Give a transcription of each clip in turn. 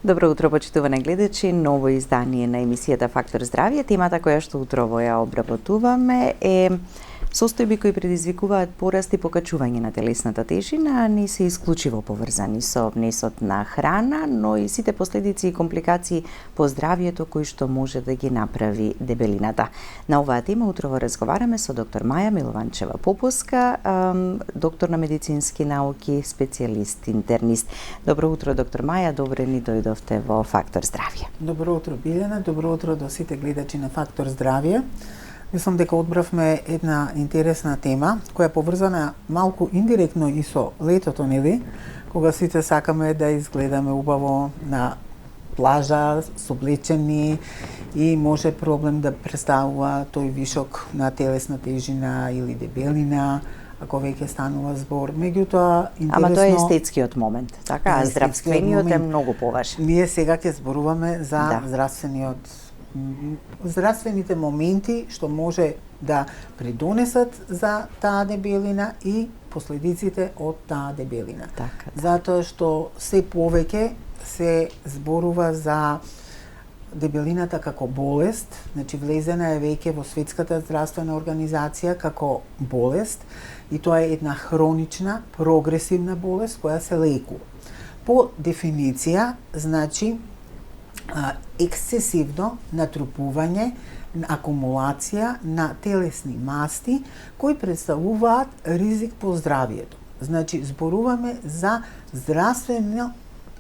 Добро утро, почитувани гледачи. Ново издание на емисијата Фактор здравје. Темата која што утрово ја обработуваме е состојби кои предизвикуваат пораст и покачување на телесната тежина, не се исклучиво поврзани со внесот на храна, но и сите последици и компликации по здравјето кои што може да ги направи дебелината. На оваа тема утрово разговараме со доктор Маја Милованчева Попуска, доктор на медицински науки, специјалист интернист. Добро утро, доктор Маја, добре ни дојдовте во Фактор здравје. Добро утро, Билена, добро утро до сите гледачи на Фактор здравје. Мислам дека одбравме една интересна тема, која е поврзана малку индиректно и со летото, нели? Кога сите сакаме да изгледаме убаво на плажа, соблечени и може проблем да представува тој вишок на телесна тежина или дебелина, ако веќе станува збор. Меѓутоа, интересно... Ама тоа е естетскиот момент, така? А здравствениот е многу поважен. Ние сега ќе зборуваме за здравствените моменти што може да придонесат за таа дебелина и последиците од таа дебелина. Така, да. Затоа што се повеќе се зборува за дебелината како болест, значи влезена е веќе во Светската здравствена организација како болест и тоа е една хронична, прогресивна болест која се лекува. По дефиниција, значи ексцесивно натрупување, акумулација на телесни масти кои представуваат ризик по здравјето. Значи, зборуваме за здравствена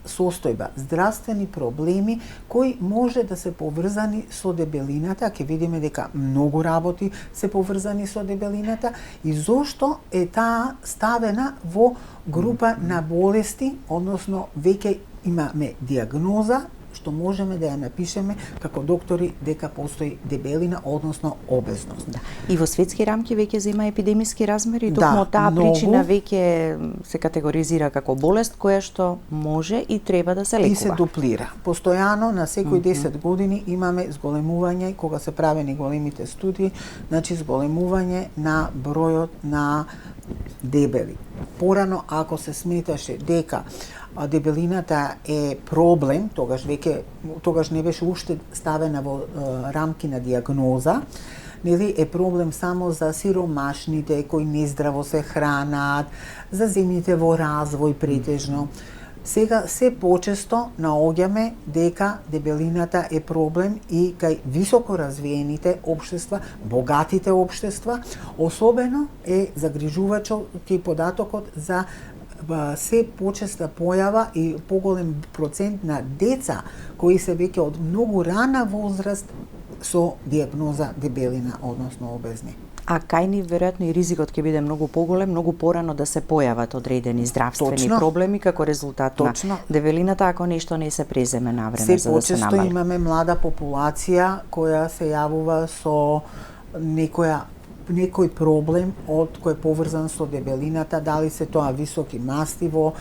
состојба, здравствени проблеми кои може да се поврзани со дебелината. Ќе видиме дека многу работи се поврзани со дебелината и зошто е таа ставена во група на болести, односно веќе имаме диагноза што можеме да ја напишеме како доктори дека постои дебелина, односно обезност. Да. И во светски рамки веќе зема епидемиски размери, токму таа причина веќе се категоризира како болест која што може и треба да се лекува. И се дуплира. Постојано на секои 10 години имаме зголемување, кога се правени големите студии, значи зголемување на бројот на дебели. Порано, ако се сметаше дека дебелината е проблем, тогаш не беше уште ставена во рамки на диагноза, нели е проблем само за сиромашните кои нездраво се хранат, за земјите во развој претежно. Сега се почесто наоѓаме дека дебелината е проблем и кај високо развиените општества, богатите општества, особено е загрижувачо податокот за се почеста појава и поголем процент на деца кои се веќе од многу рана возраст со диагноза дебелина, односно обезни. А кај ни веројатно и ризикот ќе биде многу поголем, многу порано да се појават одредени здравствени проблеми како резултат на дебелината ако нешто не се преземе на време за да се намали. Се почесто имаме млада популација која се јавува со некој проблем од кој е поврзан со дебелината, дали се тоа високи масти во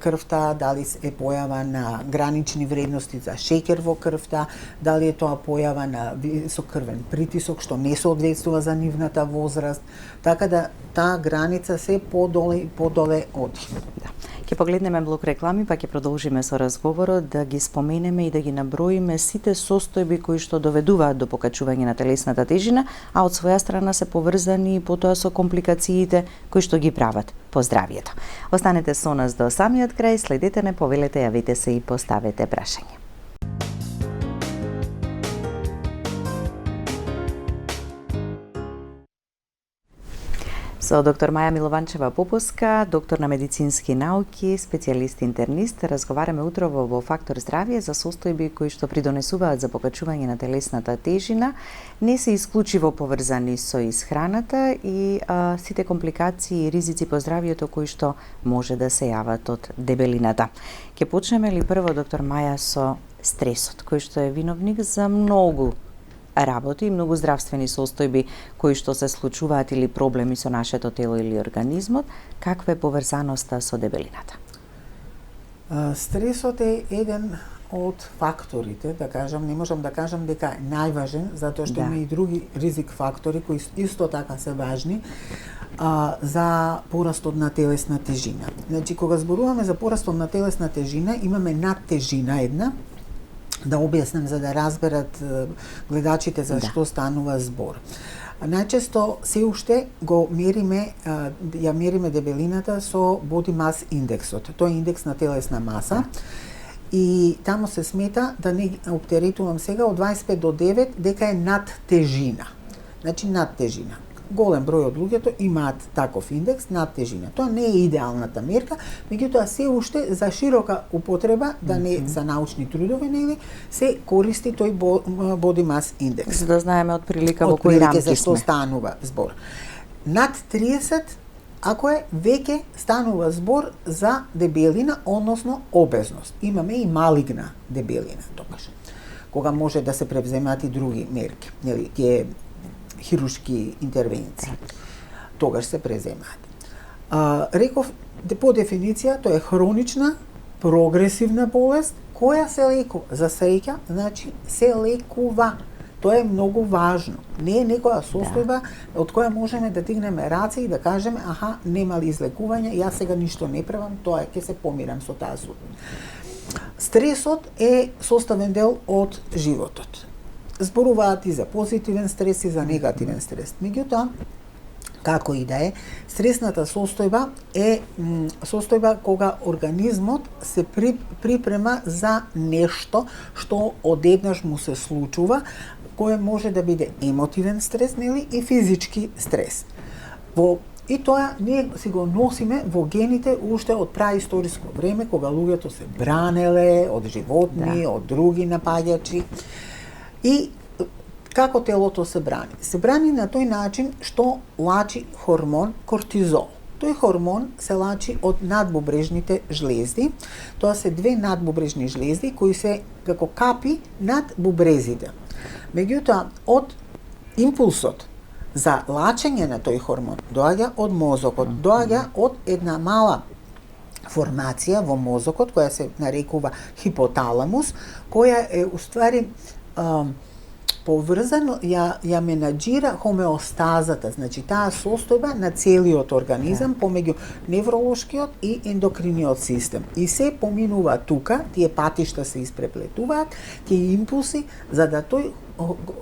крвта, дали е појава на гранични вредности за шеќер во крвта, дали е тоа појава на висок крвен притисок што не соодветствува за нивната возраст, така да таа граница се подоле и подоле оди. Да. Ќе погледнеме блок реклами, па ќе продолжиме со разговорот да ги споменеме и да ги наброиме сите состојби кои што доведуваат до покачување на телесната тежина, а од своја страна се поврзани потоа со компликациите кои што ги прават по здравјето. Останете со нас до самиот крај, следете не, повелете, јавете се и поставете прашање. Со доктор Маја Милованчева Попуска, доктор на медицински науки, специјалист интернист, разговараме утрово во Фактор здравје за состојби кои што придонесуваат за покачување на телесната тежина, не се исклучиво поврзани со исхраната и сите компликации и ризици по здравјето кои што може да се јават од дебелината. Ќе почнеме ли прво, доктор Маја, со стресот, кој што е виновник за многу работи и многу здравствени состојби кои што се случуваат или проблеми со нашето тело или организмот. Каква е поврзаноста со дебелината? Стресот е еден од факторите, да кажам, не можам да кажам дека е најважен, затоа што има и други ризик фактори кои исто така се важни. за порастот на телесна тежина. Значи, кога зборуваме за порастот на телесна тежина, имаме надтежина една, да објаснам за да разберат гледачите за што станува збор. Најчесто се уште го мериме, ја мериме дебелината со body mass индексот. Тоа е индекс на телесна маса. И таму се смета, да не оптеретувам сега, од 25 до 9 дека е надтежина. Значи надтежина. Голем број од луѓето имаат таков индекс надтежина. Тоа не е идеалната мерка, меѓутоа се уште за широка употреба, да не за научни трудови, нели, се користи тој body mass индекс. За да знаеме од прилика во кои рамки за што сме. станува збор. Над 30, ако е, веќе станува збор за дебелина, односно обезност. Имаме и малигна дебелина, тогаш. Кога може да се превземаат и други мерки, нели, тие хируршки интервенции. Тогаш се преземаат. Реков, по дефиниција, тоа е хронична, прогресивна болест, која се лекува. За среќа, значи, се лекува. Тоа е многу важно. Не е некоја состојба од која можеме да дигнеме раце и да кажеме, аха, нема ли излекување, јас сега ништо не правам, тоа е, ќе се помирам со таа судбина. Стресот е составен дел од животот. Зборуваат и за позитивен стрес и за негативен стрес. Меѓутоа, како и да е, стресната состојба е состојба кога организмот се припрема за нешто што одеднаш му се случува, кој може да биде емотивен стрес, нели, и физички стрес. И тоа ние си го носиме во гените уште од праисториско време, кога луѓето се бранеле од животни, од други напаѓачи. И како телото се брани? Се брани на тој начин што лачи хормон кортизол. Тој хормон се лачи од надбубрежните жлезди. Тоа се две надбубрежни жлезди кои се како капи над бубрезите. Меѓутоа, од импулсот за лачење на тој хормон доаѓа од мозокот, доаѓа од една мала формација во мозокот која се нарекува хипоталамус, која е уствари поврзано, ја менаџира хомеостазата, значи таа состојба на целиот организам помеѓу невролошкиот и ендокриниот систем. И се поминува тука, тие патишта се испреплетуваат, тие импулси, за да тој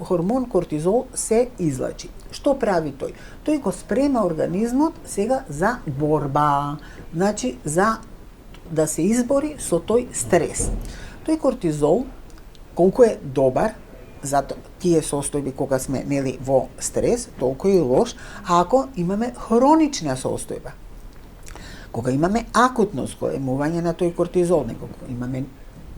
хормон кортизол се излачи. Што прави тој? Тој го спрема организмот сега за борба, значи за да се избори со тој стрес. Тој кортизол, колку е добар, зато тие состојби кога сме нели во стрес, толку и лош, ако имаме хронична состојба. Кога имаме акутно зголемување на тој кортизол, кога имаме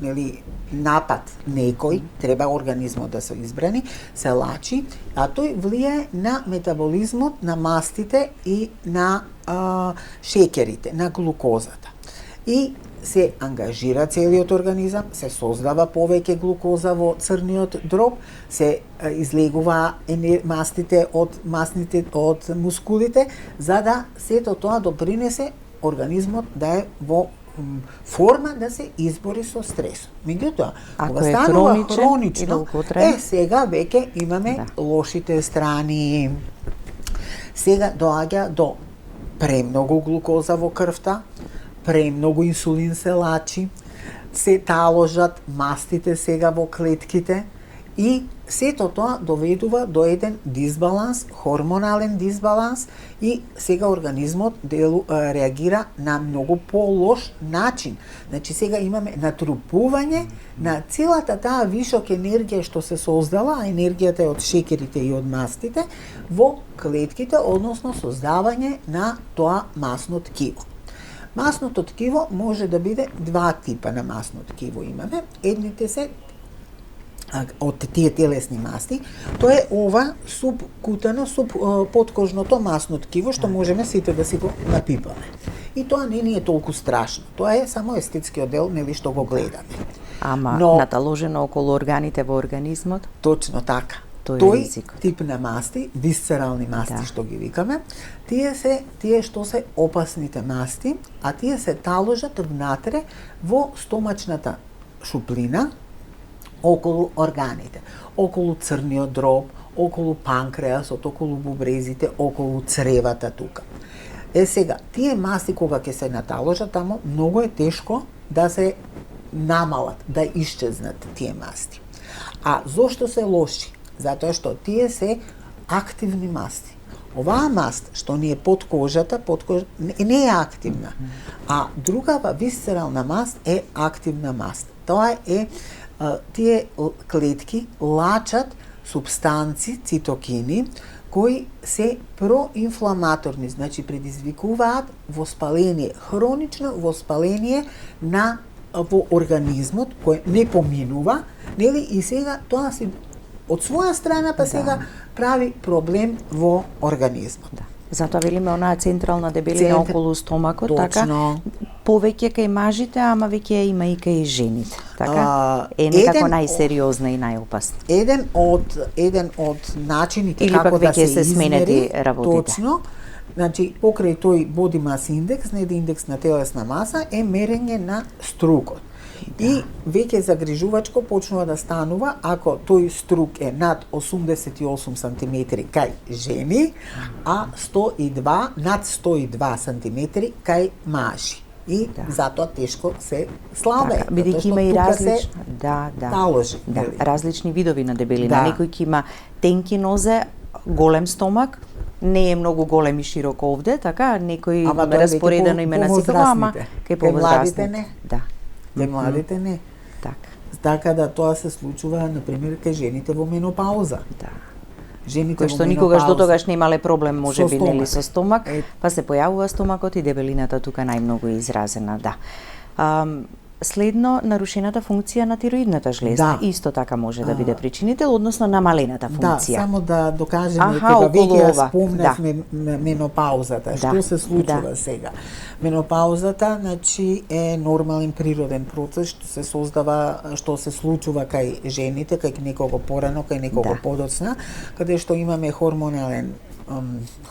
нели напад некој, треба организмот да се избрани, се лачи, а тој влијае на метаболизмот на мастите и на шеќерите, на глукозата. И се ангажира целиот организам, се создава повеќе глукоза во црниот дроб, се излегува мастите од мускулите, за да сето тоа допринесе организмот да е во форма да се избори со стресот. Меѓутоа, кога станува хронично, сега веќе имаме лошите страни. Сега доаѓа до премногу глукоза во крвта, премногу инсулин се лачи, се таложат мастите сега во клетките и сето тоа доведува до еден дисбаланс, хормонален дисбаланс и сега организмот реагира на многу полош начин. Значи сега имаме натрупување на целата таа вишок енергија што се создала, а енергијата е од шеќерите и од мастите, во клетките, односно создавање на тоа масно ткиво. Масното ткиво може да биде два типа на масно ткиво имаме. Едните се од тие телесни масти, тоа е ова субкутано, подкожното масно ткиво што можеме сите да си го напипаме. И тоа не ни е толку страшно. Тоа е само естетскиот дел, нели што го гледаме. Ама наталожено околу органите во организмот? Точно така. Тој тип на масти, висцерални масти што ги викаме, тие што се опасните масти, а тие се таложат внатре во стомачната шуплина, околу органите, околу црниот дроб, околу панкреасот, околу бубрезите, околу цревата тука. Сега, тие масти кога ќе се наталожат тамо, многу е тешко да се намалат, да исчезнат тие масти. А зошто се лоши? Затоа што тие се активни масти. Оваа маст што ни е под кожата не е активна, а другава висцерална маст е активна маст. Тоа е тие клетки лачат супстанци, цитокини, кои се проинфламаторни, значи предизвикуваат воспаление, хронично воспаление во организмот кој не поминува, нели, и сега тоа се од своја страна па сега прави проблем во организмот. Да. Затоа велиме онаа централна дебелина околу стомакот, точно. Така, повеќе кај мажите, ама веќе има и кај жените. Така, е некако најсериозна и најопасна. Еден од начините или како да се сменети работите. Точно, значи покрај тој body mass index, индекс на телесна маса, е мерење на струкот. И веќе загрижувачко почнува да станува ако тој струк е над 88 см кај жени, а 102 над 102 см кај мажи. И затоа тешко се слабе. Така, бидејќи има и различни, таложи, различни видови на дебелина. Некој ќе има тенки нозе, голем стомак, не е многу голем и широк овде, така, некој распоредено име на сите, ама кај повозрастните не. Да. Кај младите не. Така да тоа се случува, например, кај жените во менопауза. Да. Жените кои што никогаш дотогаш не имале проблем, можеби, нели, со стомак, па се појавува стомакот и дебелината тука најмногу е изразена, да. Следно, нарушената функција на тироидната жлеза исто така може да биде причинител, односно намалената функција. Да, само да докажеме, кога веќе ја спомнавме менопаузата, што се случува сега. Менопаузата, значи, е нормален природен процес што се создава, што се случува кај жените, кај некого порано, кај некого подоцна, каде што имаме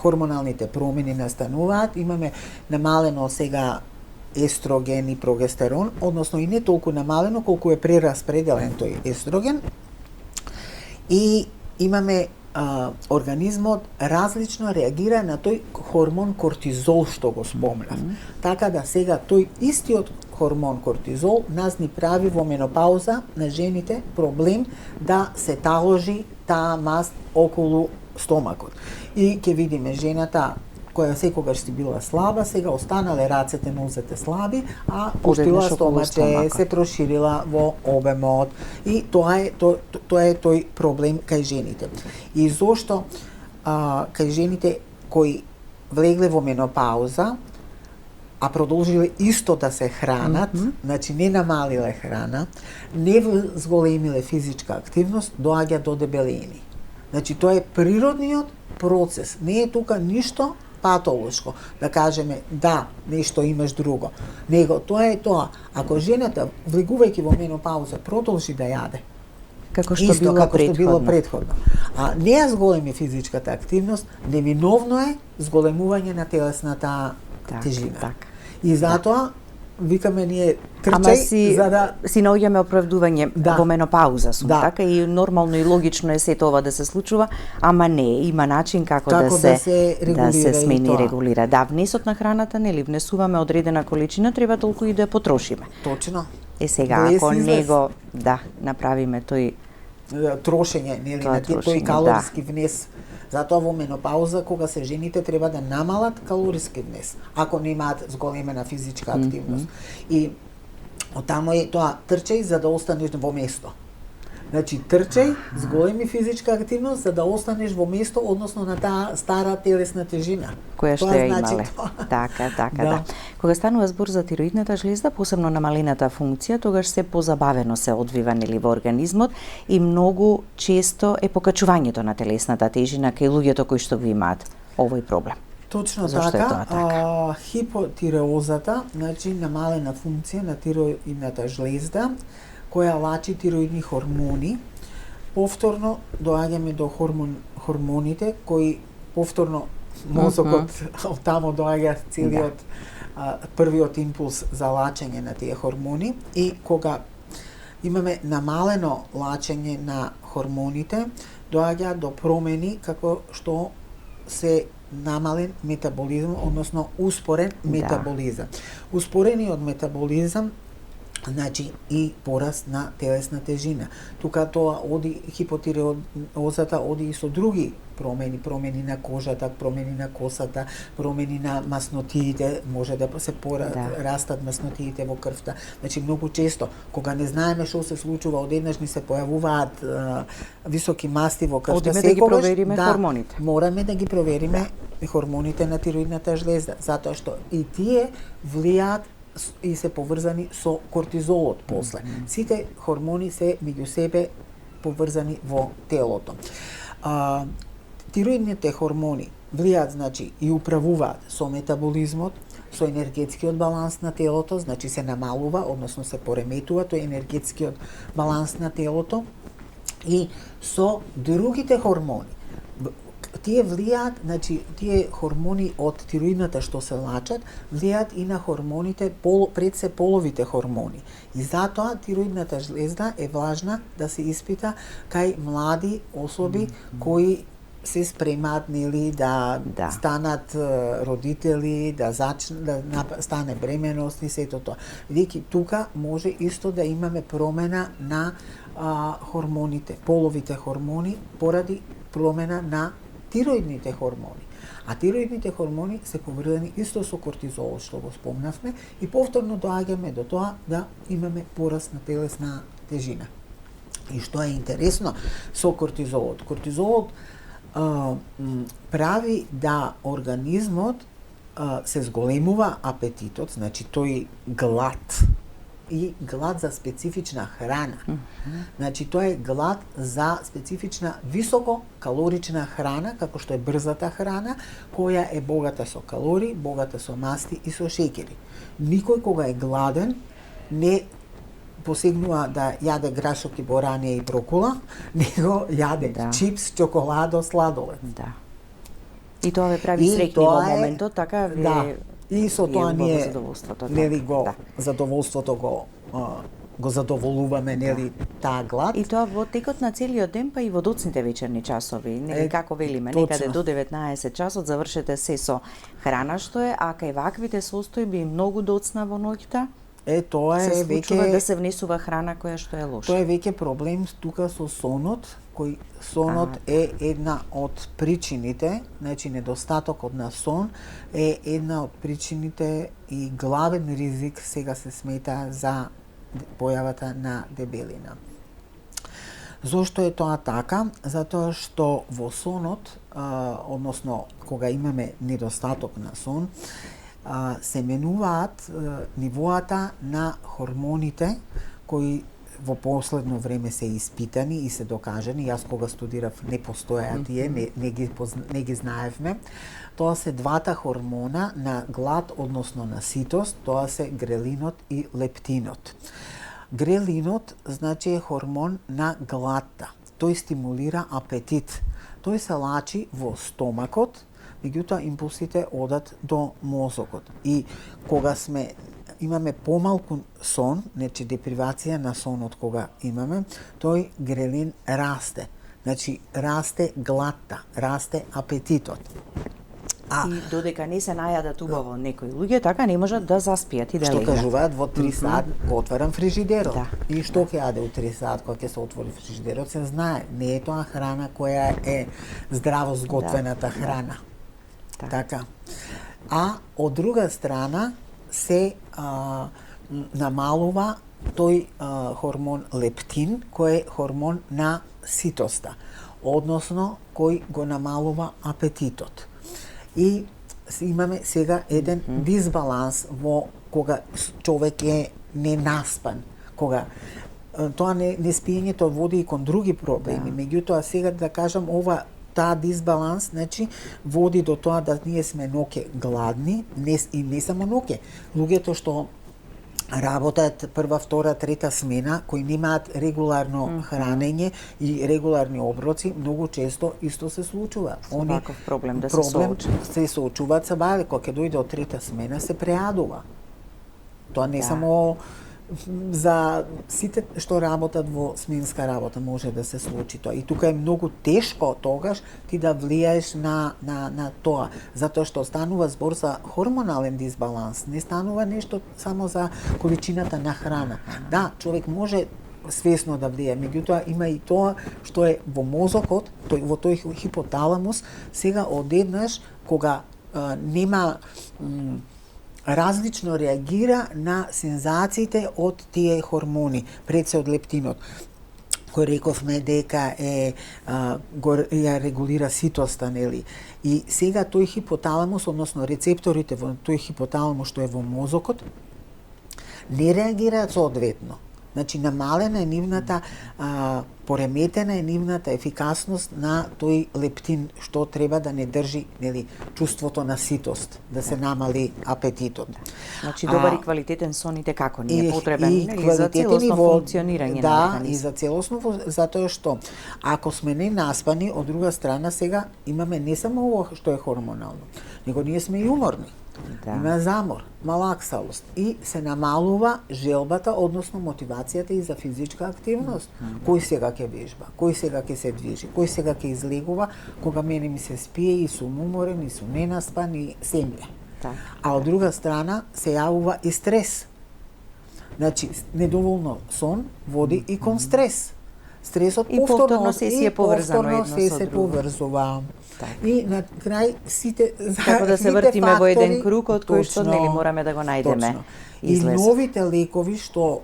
хормоналните промени настануваат, имаме намалено сега естроген и прогестерон, односно и не толку намалено колку е прераспределен тој естроген, и имаме организмот различно реагира на тој хормон кортизол што го спомнав. Така да сега тој истиот хормон кортизол нас ни прави во менопауза на жените проблем да се таложи таа маст околу стомакот. И ќе видиме жената која секогаш си била слаба, сега останале рацете, нозете слаби, а пуштила стомаче, се проширила во обемот. И тоа е тој проблем кај жените. И зошто кај жените кои влегле во менопауза, а продолжиле исто да се хранат, значи не намалиле храна, не зголемиле физичка активност, доаѓа до дебелини. Значи тоа е природниот процес, не е тука ништо патолошко, да кажеме, да, нешто имаш друго. Него, тоа е тоа. Ако жената, влегувајќи во менопауза, продолжи да јаде, како што било претходно, а не ја зголеми физичката активност, неминовно е зголемување на телесната тежина. И затоа, викаме ние трчај, за да си наоѓаме оправдување во менопауза сум, така, и нормално и логично е сето ова да се случува, ама не, има начин како да се смени и регулира. Да, внесот на храната, нели, внесуваме одредена количина, треба толку и да потрошиме. Точно. Сега, ако него, направиме тој трошење, нели, на тој калорски внес. Затоа во менопауза, кога се жените, треба да намалат калориски внес, ако немаат зголемена физичка активност. И оттамо е тоа, трчај за да останеш во место. Значи, трчај, зголеми физичка активност за да останеш во место, односно на таа стара телесна тежина. Која што ја имале. Така, да. Кога станува збор за тироидната жлеза, посебно намалената функција, тогаш се позабавено се одвива, нели, во организмот и многу често е покачувањето на телесната тежина кај луѓето кои што го имаат овој проблем. Точно така. Хипотиреозата, значи намалена функција на тироидната жлеза, која лачи тироидни хормони. Повторно доаѓаме до хормоните кои повторно мозокот оттамо доаѓа целиот првиот импулс за лачење на тие хормони, и кога имаме намалено лачење на хормоните, доаѓа до промени како што се намален метаболизам, односно успорен метаболизам. Успорениот метаболизам значи и пораст на телесна тежина. Тука тоа оди хипотиреозата оди и со други промени на кожата, промени на косата, промени на маснотиите, може да се растат маснотиите во крвта. Значи многу често кога не знаеме што се случува, одеднаш ни се појавуваат високи масти во крвта. Одиме да ги провериме хормоните. Мораме да ги провериме хормоните на тироидната жлезда, затоа што и тие влијаат и се поврзани со кортизолот после. Сите хормони се меѓу себе поврзани во телото. Тироидните хормони влијаат, значи, и управуваат со метаболизмот, со енергетскиот баланс на телото, значи се намалува, односно се пореметува тој енергетскиот баланс на телото и со другите хормони. Тие влијаат, значи, тие хормони од тироидната што се лачат, влијаат и на хормоните, пред се половите хормони. И затоа тироидната жлезда е важна да се испита кај млади особи кои се спремаат, нели, да станат родители, да стане бременост и сето тоа. Веќе тука може исто да имаме промена на хормоните, половите хормони поради промена на тироидните хормони. А тироидните хормони се поврзани исто со кортизолот, што го спомнавме, и повторно доаѓаме до тоа да имаме пораст на телесна тежина. И што е интересно со кортизолот? Кортизолот прави да организмот се зголемува апетитот, значи тој глад и глад за специфична храна. Значи тоа е глад за специфична висококалорична храна, како што е брзата храна, која е богата со калории, богата со масти и со шеќери. Никој кога е гладен не посегнува да јаде грашок и борање и брокула, него јаде чипс, чоколадо, сладолед. Да. И тоа ве прави среќни во моментот, така ве и со тоа ние задоволството, нели задоволството го задоволуваме, нели, таа глад. И тоа во текот на целиот ден, па и во доцните вечерни часови, нели, како велиме, некаде до 19 часот завршете се со храна што е, а кај ваквите состојби многу доцна во ноќта. Тоа е веќе да се внесува храна која што е лоша. Тоа е веќе проблем тука со сонот, кој сонот е една од причините, значи недостатокот на сон е една од причините и главен ризик сега се смета за појавата на дебелина. Зошто е тоа така? Затоа што во сонот, односно кога имаме недостаток на сон, се менуваат нивоата на хормоните кои во последно време се испитани и се докажани. Јас кога студирав не постоеа тие, не ги знаевме. Тоа се двата хормона на глад, односно на ситост, тоа се грелинот и лептинот. Грелинот значи е хормон на гладта. Тој стимулира апетит. Тој се лачи во стомакот, меѓутоа импулсите одат до мозокот. И кога имаме помалку сон, значи депривација на сонот кога имаме, тој грелин расте. Значи расте гладта, расте апетитот. И додека не се најадат убаво некои луѓе, така не можат да заспијат и да легнат. Што кажуваат, во 3 сат го отварам фрижидерот. И што ќе јаде у 3 сат кога ќе се отвори фрижидерот, се знае. Не е тоа храна која е здраво сготвената храна. Така. А од друга страна се намалува тој хормон лептин, кој е хормон на ситоста, односно кој го намалува апетитот. И имаме сега еден дисбаланс во кога човек е ненаспан, кога тоа неспиењето води и кон други проблеми. Меѓутоа сега да кажам таа дисбаланс, значи, води до тоа да ние сме ноќе гладни, и не само ноќе. Луѓето што работат прва, втора, трета смена, кои немаат регуларно хранење и регуларни оброци, многу често исто се случува. Они проблем да се соочуваат са баве, кога ќе дојде од трета смена се преадува. Тоа не само за сите што работат во сменска работа може да се случи тоа. И тука е многу тешко тогаш ти да влијаеш на тоа, затоа што станува збор за хормонален дисбаланс, не станува нешто само за количината на храна. Да, човек може свесно да влијае, меѓутоа има и тоа што е во мозокот, во тој хипоталамус, сега одеднаш кога нема различно реагира на сензациите од тие хормони, пред се од лептинот, кој рековме дека ја регулира ситоста, нели? И сега тој хипоталамус, односно рецепторите во тој хипоталамус што е во мозокот, не реагираат соодветно. Значи, намалена е нивната, пореметена е нивната ефикасност на тој лептин, што треба да не држи, нели, чувството на ситост, да се намали апетитот. Значи, добар и квалитетен сон и како ни е потребен, нели, за целосно функционирање на механизмот. Да, и за целосно, затоа што, ако сме ненаспани, од друга страна сега имаме не само ово што е хормонално, него ние сме и уморни. Да. Има замор, малаксалост и се намалува желбата, односно мотивацијата и за физичка активност. Кој сега ќе вежба, кој сега ќе се движи, кој сега ќе излегува, кога мене ми се спие и сум уморен, и сум ненаспан, и семје. А од друга страна се јавува и стрес. Значи, недоволно сон води и кон стрес. Стресот повторно се поврзано се поврзува. И на крај сите како да се вртиме во еден круг од кој што нели мораме да го најдеме излез. И новите лекови што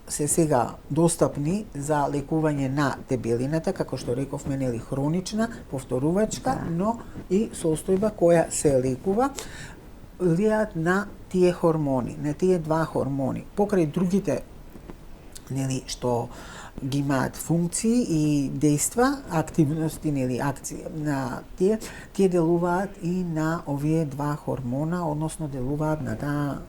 се сега достапни за лекување на дебелината, како што рековме, нели, хронична, повторувачка, но и состојба која се лекува, влијаат на тие хормони, на тие два хормони. Покрај другите, нели, што ги имаат функции и дејства, активности, нели, акции на тие делуваат и на овие два хормона, односно делуваат на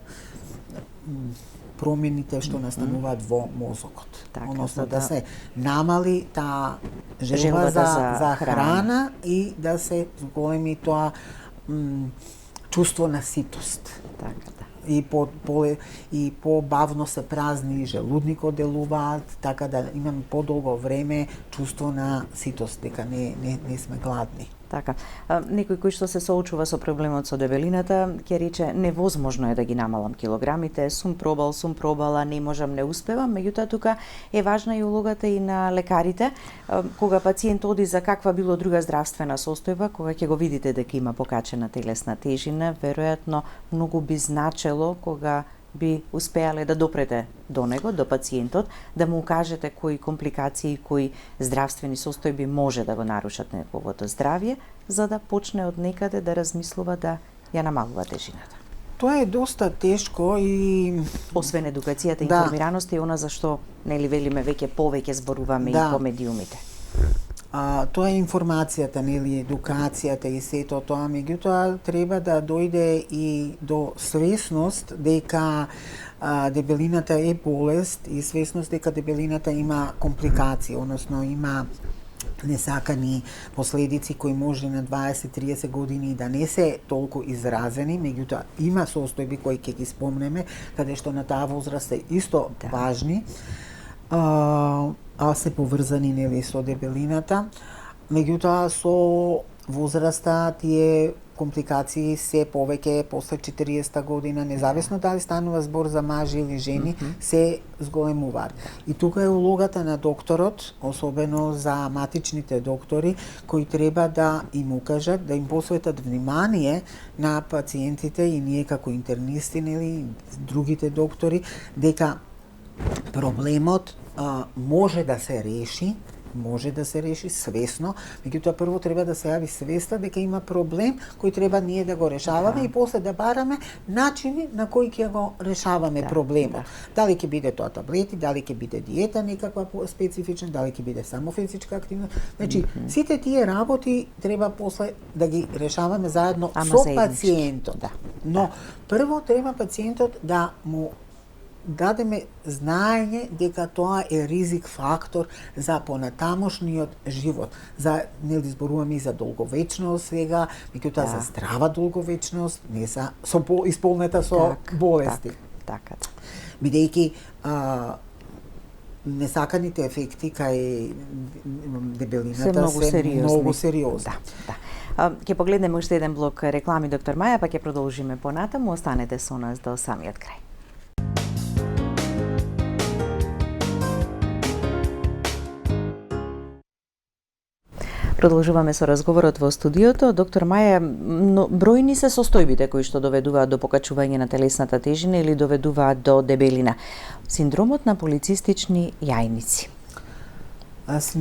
промените што настануваат во мозокот. Односно да се намали таа желба за храна и да се зголеми тоа чувство на ситост. Така. И побавно се празни желудникот делуваат, така да имаме подолго време чувство на ситост, дека не сме гладни. Така. Некој кој што се соочува со проблемот со дебелината, ќе рече невозможно е да ги намалам килограмите, сум пробала, не можам, не успевам, меѓутоа тука е важна и улогата и на лекарите, кога пациент оди за каква било друга здравствена состојба, кога ќе го видите дека има покачена телесна тежина, веројатно многу би значело кога би успеале да допрете до него, до пациентот, да му кажете кои компликации, кои здравствени состојби може да го нарушат неговото здравје, за да почне од некаде да размислува да ја намалува тежината. Тоа е доста тешко и освен едукацијата и информираноста и она за што нели велиме веќе повеќе зборуваме и по медиумите. Тоа е информацијата, нели, едукацијата и сето тоа, меѓутоа треба да дојде и до свесност дека дебелината е болест и свесност дека дебелината има компликации, односно има несакани последици кои може на 20-30 години да не се толку изразени, меѓутоа има состојби кои ќе ги спомнеме, каде што на таа возраст се исто важни, а се поврзани, нели, со дебелината, меѓутоа со возраста тие компликации се повеќе после 40 година, независно дали станува збор за мажи или жени, се зголемуваат. И тука е улогата на докторот, особено за матичните доктори, кои треба да им укажат, да им посветат внимание на пациентите и ние како интернисти, нели, другите доктори, дека проблемот може да се реши свесно, меѓутоа прво треба да се јави свеста дека има проблем кој треба ние да го решаваме и после да бараме начини на кои ќе го решаваме проблемот. Дали ќе биде тоа таблети, дали ќе биде диета некаква специфична, дали ќе биде само физичка активност. Значи, сите тие работи треба после да ги решаваме заедно со пациентот. Но прво треба пациентот да му дадеме знаење дека тоа е ризик фактор за понатамошниот живот. Нели зборуваме и за долговечност сега, меѓутоа за здрава долговечност, не за исполнета со болести. Така да. Бидејќи несаканите ефекти кај дебелината се многу сериозни. Да. Ќе погледнеме уште еден блок реклами, доктор Маја, па ќе продолжиме понатаму. Останете со нас до самиот крај. Продолжуваме со разговорот во студиото. Доктор Маја, бројни се состојбите кои што доведуваат до покачување на телесната тежина или доведуваат до дебелина. Синдромот на полицистични јајници.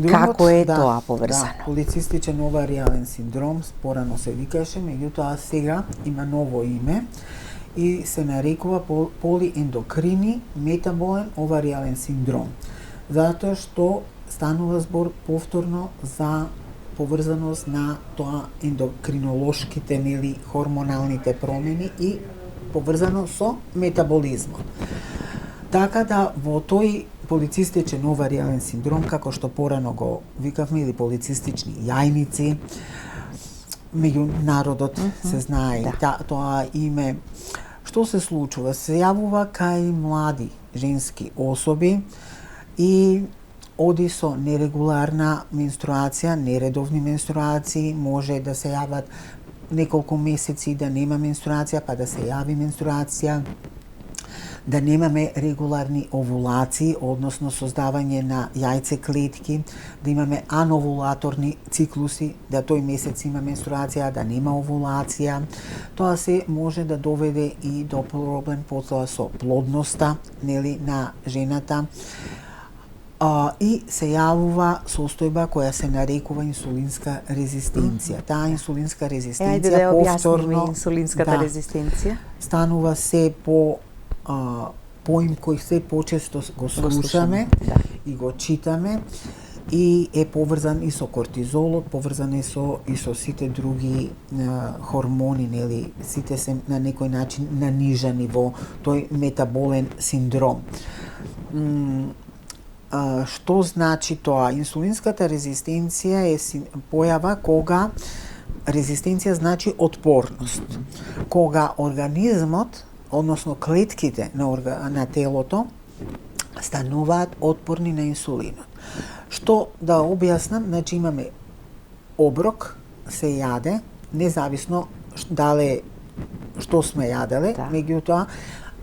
Како е тоа поврзано? Да, полицистичен оваријален синдром, порано се викаше, меѓутоа сега има ново име и се нарекува полиендокрини метаболен оваријален синдром. Затоа што станува збор повторно за поврзаност на тоа ендокринолошките или хормоналните промени и поврзано со метаболизмот. Така да во тој полицистичен оваријален синдром, како што порано го викавме, или полицистични јајници, меѓу народот се знае тоа име. Што се случува? Се јавува кај млади женски особи и оди со нерегуларна менструација, нередовни менструации, може да се јават неколку месеци да нема менструација, па да се јави менструација, да немаме регуларни овулации, односно создавање на јајцеклетки, да имаме ановулаторни циклуси, да тој месец има менструација, да нема овулација. Тоа се може да доведе и до проблем потоа со плодноста, нели, на жената. И се јавува состојба која се нарекува инсулинска резистенција. Таа инсулинска резистенција повторно инсулинската резистенција станува се по поим кој се почесто го слушаме и го читаме и е поврзан и со кортизолот, поврзан и со сите други хормони, нели, сите се на некој начин нанижани во тој метаболен синдром. Што значи тоа? Инсулинската резистенција е појава кога резистенција значи отпорност. Кога организмот, односно клетките на телото, стануваат отпорни на инсулинот. Што да објаснам, значи имаме оброк, се јаде, независно дале што сме јаделе, меѓутоа,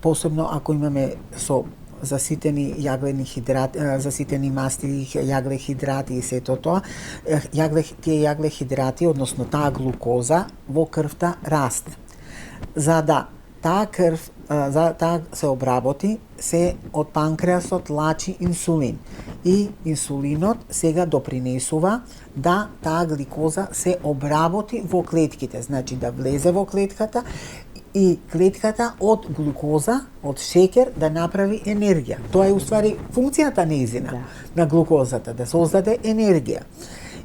посебно ако имаме со заситени јаглени хидрати, заситени масти, јаглехидрати и сето тоа, тие јаглехидрати, односно таа глукоза во крвта расте. За да таа крв се обработи, се од панкреасот лачи инсулин. И инсулинот сега допринесува да таа гликоза се обработи во клетките, значи да влезе во клетката и клетката од глукоза, од шеќер, да направи енергија. Тоа е уствари функцијата нејзина на глукозата, да создаде енергија.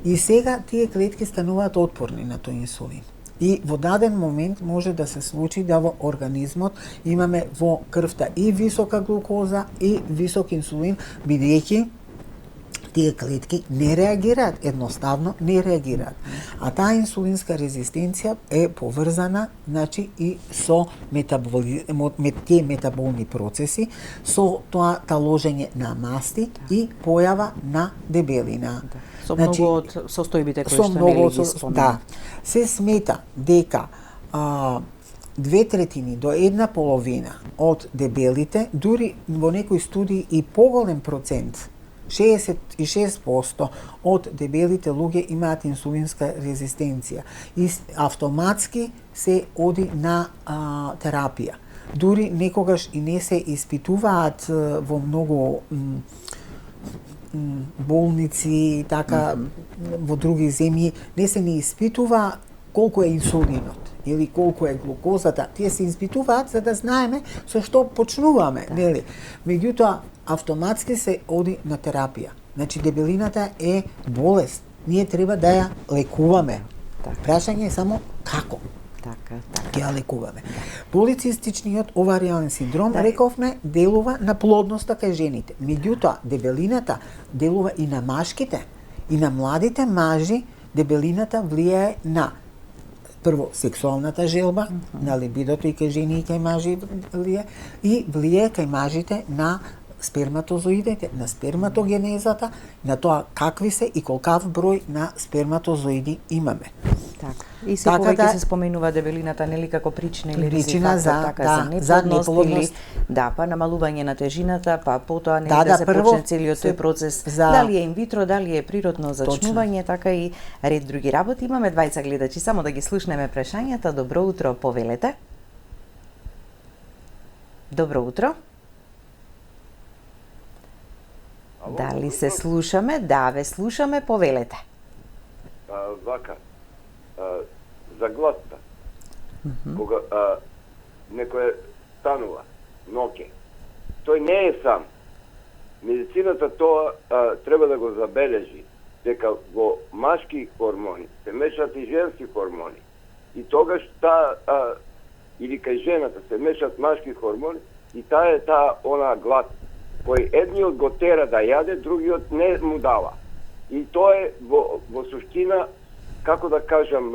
И сега тие клетки стануваат отпорни на тој инсулин. И во даден момент може да се случи да во организмот имаме во крвта и висока глукоза и висок инсулин, бидејќи тие клетки не реагираат, едноставно не реагираат. А таа инсулинска резистенција е поврзана, значи, и со тие метаболни процеси, со тоа таложење на масти и појава на дебелина. Со многу од состојбите кои што не ги спомнаа. Да. Се смета дека 2/3 до 1/2 од дебелите, дури во некои студии и поголем процент, 66% од дебелите луѓе имаат инсулинска резистенција и автоматски се оди на терапија. Дури некогаш и не се испитуваат во многу болници, така во други земји, не се ни испитува колку е инсулинот или колку е глукозата. Тие се испитуваат за да знаеме со што почнуваме, нели? Меѓутоа, автоматски се оди на терапија. Значи, дебелината е болест. Ние треба да ја лекуваме. Прашање е само како. Ќе ја лекуваме. Полицистичниот оваријален синдром, рековме, делува на плодноста кај жените. Меѓутоа, дебелината делува и на машките, и на младите мажи. Дебелината влијае на прво сексуалната желба, на либидото и кај жени и кај мажи влие кај мажите на сперматозоидите, на сперматогенезата, на тоа какви се и колкав број на сперматозоиди имаме. Така. И се повеќе се споменува дебелината нели како причина или ризикатор, за неплодност, па намалување на тежината, па потоа нели да се почне целиот тој процес, дали е инвитро, дали е природно зачнување, така и ред други работи. Имаме двајца гледачи, само да ги слушнеме прашањата. Добро утро, повелете. Добро утро. Дали се слушаме? Да, ве слушаме, повелете. За гласта. Кога некој станува ноќе, тој не е сам. Медицината тоа треба да го забележи, дека во машки хормони се мешат и женски хормони. И тогаш или кај жената се мешат машки хормони и таа е она глад, кој едниот го тера да јаде, другиот не му дава. И тоа е во суштина, како да кажам,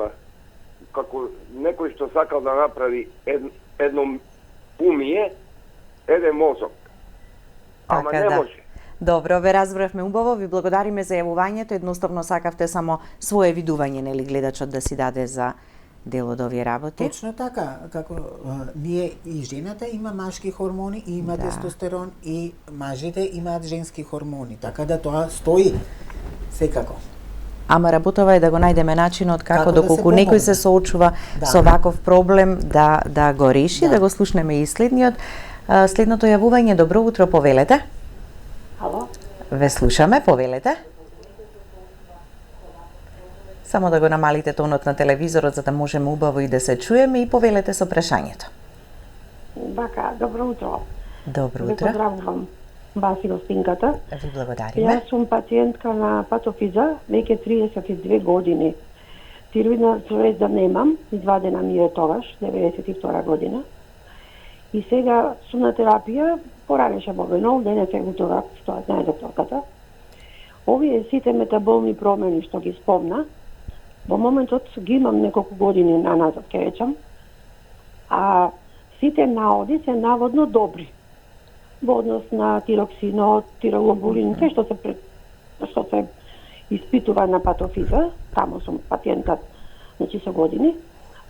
како некој што сакал да направи едно умие, еден мозок. Ама така, не може. Добро, ве разбравме убаво, ви благодариме за јавувањето, едноставно сакавте само свое видување, нели, гледачот да си даде за дел од овие работи. Точно така, како ние и жената има машки хормони и има тестостерон и мажите имаат женски хормони, така да тоа стои секако. Ама работава е да го најдеме начинот како доколку некој се соочува со ваков проблем да го реши, да го слушнеме и следното јавување. Добро утро, повелете. Ало? Ве слушаме, повелете. Само да го намалите тонот на телевизорот за да можеме убаво и да се чуеме и повелете со прашањето. Бака, добро утро. Добро утро. Ве поздравувам вас и гостинката. Ви благодариме. Јас сум пациентка на патофиза, веќе 32 години. Тироидна жлезда немам, извадена ми е тогаш, 92 година. И сега сум на терапија, поранеше бобенол, денес е уторак, што знае докторката. Овие сите метаболни промени што ги спомна, во моментот ги имам неколку години наназад, ке речам, а сите наоди се наводно добри. Во однос на тироксинот, тиролобулин, се што се испитува на патофиза, таму сум пациентка, значи со години,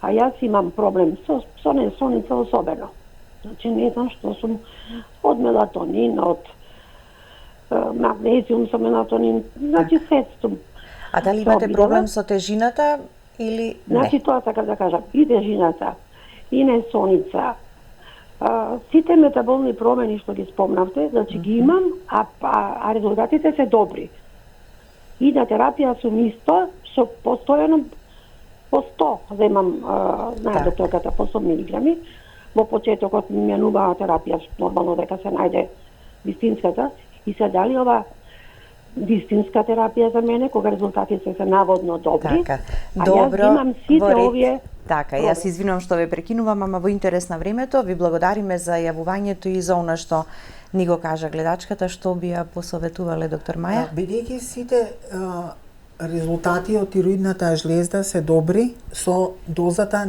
а јас имам проблем со несоница особено. Значи не знам што сум од мелатонин, од магнезиум со мелатонин, значи се сум. А дали имате проблем со тежината или не? Значи тоа сакам да кажам, и тежината, и несоница, сите метаболни промени што ги спомнавте, значи ги имам, а резултатите се добри. И на терапија сум исто, со постојано по 100 земам, знае докторката, по 100 милиграми. Во почетокот ми менуваа терапија, нормално дека се најде вистинската, и се дали ова вистинска терапија за мене, кога резултатите се наводно добри. Така, добро, јас имам сите овие... Така, јас извинувам што ве прекинувам, ама во интерес на времето, ви благодариме за јавувањето и за она што ни го кажа гледачката, што би ја посоветувале доктор Маја? Бидејќи сите резултати од тироидната жлезда се добри со дозата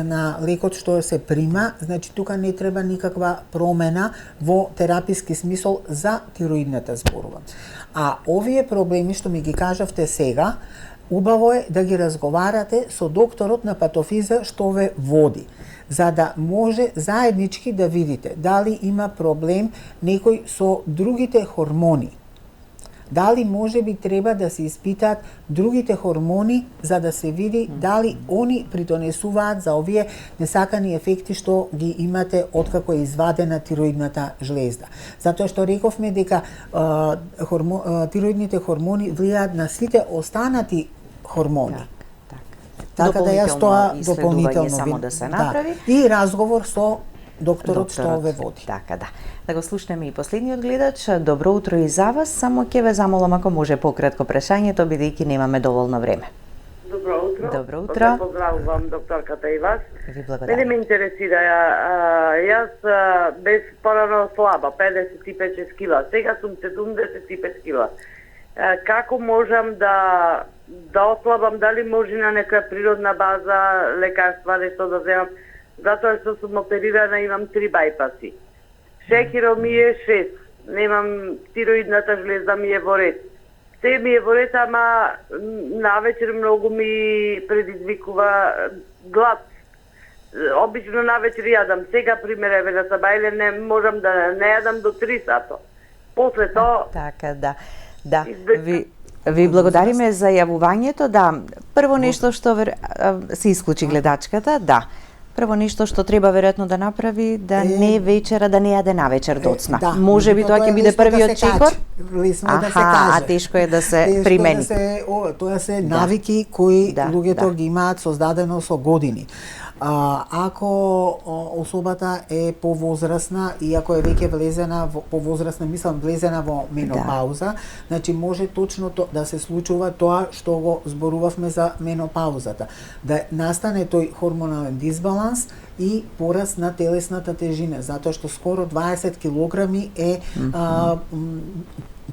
на лекот што се прима, значи тука не треба никаква промена во тераписки смисол за тироидната зборува. А овие проблеми што ми ги кажавте сега, убаво е да ги разговарате со докторот на патофиза што ве води, за да може заеднички да видите дали има проблем некој со другите хормони. Дали може би треба да се испитаат другите хормони за да се види дали они придонесуваат за овие несакани ефекти што ги имате откако е извадена тироидната жлезда. Затоа што рековме дека тироидните хормони влијаат на сите останати хормони. Така да јас тоа дополнително само да се направи. И разговор со докторот што ве води. Така, да. Да го слушнеме и последниот гледач. Добро утро и за вас, само ќе ве замолам ако може пократко прашањето, бидејќи немаме доволно време. Добро утро. Добро утро. Поздравувам докторката и вас. Ви благодарам. Мене ме интересира, јас без порано слаба, 55 кила, сега сум 75 кила. Како можам да да ослабам, дали може на нека природна база, лекарства, нешто да земам, затоа што сум оперирана, имам 3 бајпаси. Шекерот ми е 6, немам тироидната жлеза ми е во ред. Се ми е во ред, ама навечер многу ми предизвикува глад. Обично навечер јадам, сега пример еве на сабајле не можам да не јадам до 3 сато. После тоа Така, да. Да, ви благодариме за јавувањето. Да, прво нешто што се исклучи гледачката, да. Прво нешто што треба веројатно да направи, да не вечера, да не јаде навечер доцна. Да, може би тоа ќе биде првиот чекор. Лесно да се каже. А тешко е да се примени. Тоа се навики кои Да, луѓето да. ги имаат создадено со години. Ако особата е повозрасна и ако е веќе влезена повозрасна, мислам влезена во менопауза, значи може точно да се случува тоа што го зборувавме за менопаузата, да настане тој хормонален дисбаланс и пораст на телесната тежина, затоа што скоро 20 килограми е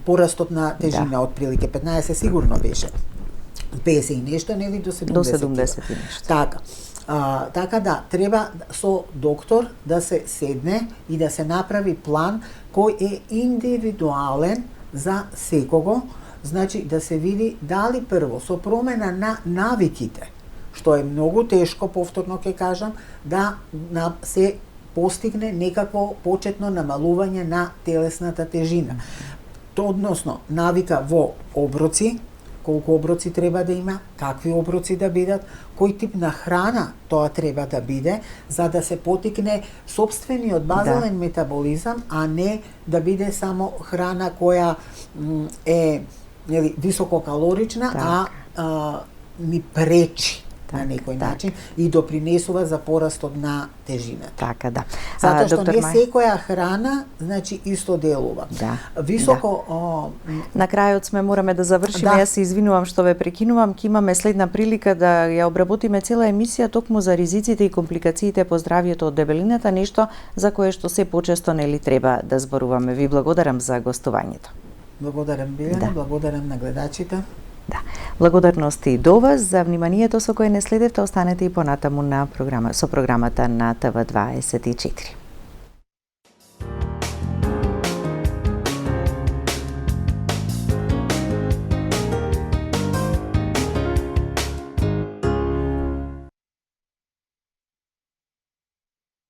порастот на тежина, отприлике 15 сигурно беше. 50 и нешто, нели до 70. До 70 и нешто. Така. Така да, треба со доктор да се седне и да се направи план кој е индивидуален за секого, значи да се види дали прво со промена на навиките, што е многу тешко, повторно ќе кажам, да се постигне некакво почетно намалување на телесната тежина. Односно, навика во оброци, колку оброци треба да има, какви оброци да бидат, кој тип на храна тоа треба да биде, за да се потикне сопствениот базален метаболизам, а не да биде само храна која е висококалорична, ни пречи на некој начин и допринесува за порастот на тежината. Така, да. Затоа што не секоја храна, значи, исто делува. Да. Високо... На крајот сме, мораме да завршиме. Јас се извинувам што ве прекинувам. Ке имаме следна прилика да ја обработиме цела емисија токму за ризиците и компликациите по здравјето од дебелината, нешто за кое што се почесто нели треба да зборуваме. Ви благодарам за гостувањето. Благодарам, Билјана, благодарам на гледачите. Да. Благодарности и до вас за вниманието со кое не следевте. Останете и понатаму на со програмата на ТВ24.